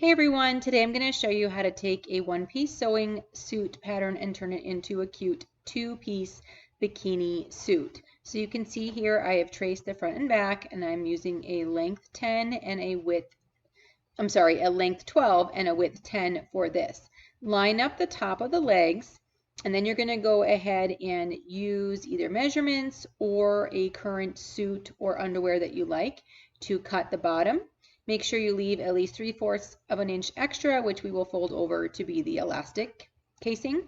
Hey everyone, today I'm going to show you how to take a one-piece sewing suit pattern and turn it into a cute two-piece bikini suit. So you can see here I have traced the front and back, and I'm using a length 10 and a length 12 and a width 10 for this. Line up the top of the legs, and then you're going to go ahead and use either measurements or a current suit or underwear that you like to cut the bottom. Make sure you leave at least 3/4 of an inch extra, which we will fold over to be the elastic casing.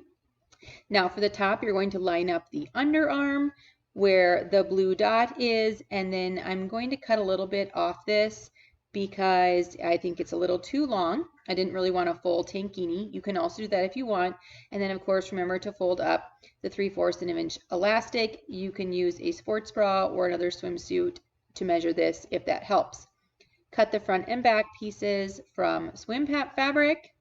Now for the top, you're going to line up the underarm where the blue dot is, and then I'm going to cut a little bit off this because I think it's a little too long. I didn't really want a full tankini. You can also do that if you want. And then of course, remember to fold up the 3/4 of an inch elastic. You can use a sports bra or another swimsuit to measure this if that helps. Cut the front and back pieces from swim fabric,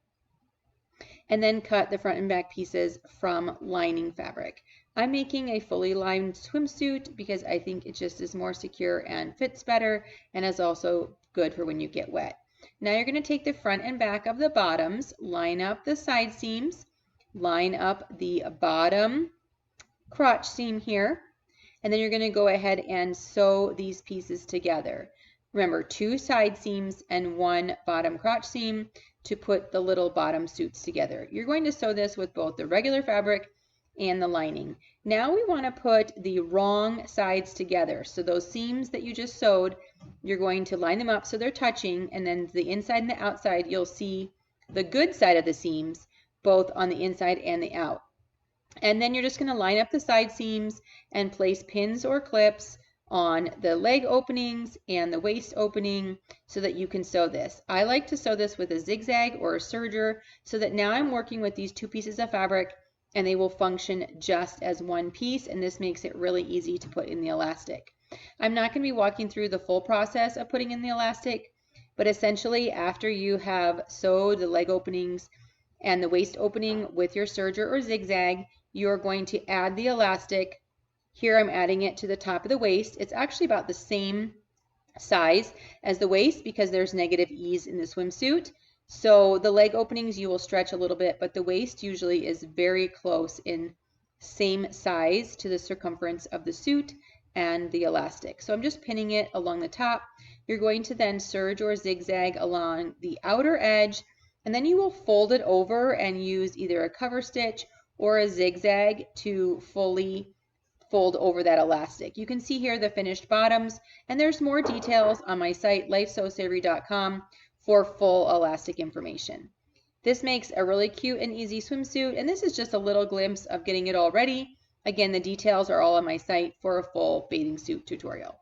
and then cut the front and back pieces from lining fabric. I'm making a fully lined swimsuit because I think it just is more secure and fits better, and is also good for when you get wet. Now you're going to take the front and back of the bottoms, line up the side seams, line up the bottom crotch seam here, and then you're going to go ahead and sew these pieces together. Remember, 2 side seams and 1 bottom crotch seam to put the little bottom suits together. You're going to sew this with both the regular fabric and the lining. Now we want to put the wrong sides together. So those seams that you just sewed, you're going to line them up so they're touching, and then the inside and the outside, you'll see the good side of the seams, both on the inside and the out. And then you're just going to line up the side seams and place pins or clips on the leg openings and the waist opening so that you can sew this. I like to sew this with a zigzag or a serger so that now I'm working with these 2 pieces of fabric and they will function just as one piece, and this makes it really easy to put in the elastic. I'm not going to be walking through the full process of putting in the elastic, but essentially after you have sewed the leg openings and the waist opening with your serger or zigzag, you're going to add the elastic. Here I'm adding it to the top of the waist. It's actually about the same size as the waist because there's negative ease in the swimsuit. So the leg openings you will stretch a little bit, but the waist usually is very close in same size to the circumference of the suit and the elastic. So I'm just pinning it along the top. You're going to then serge or zigzag along the outer edge, and then you will fold it over and use either a cover stitch or a zigzag to fully fold over that elastic. You can see here the finished bottoms, and there's more details on my site, lifesewsavory.com, for full elastic information. This makes a really cute and easy swimsuit, and this is just a little glimpse of getting it all ready. Again, the details are all on my site for a full bathing suit tutorial.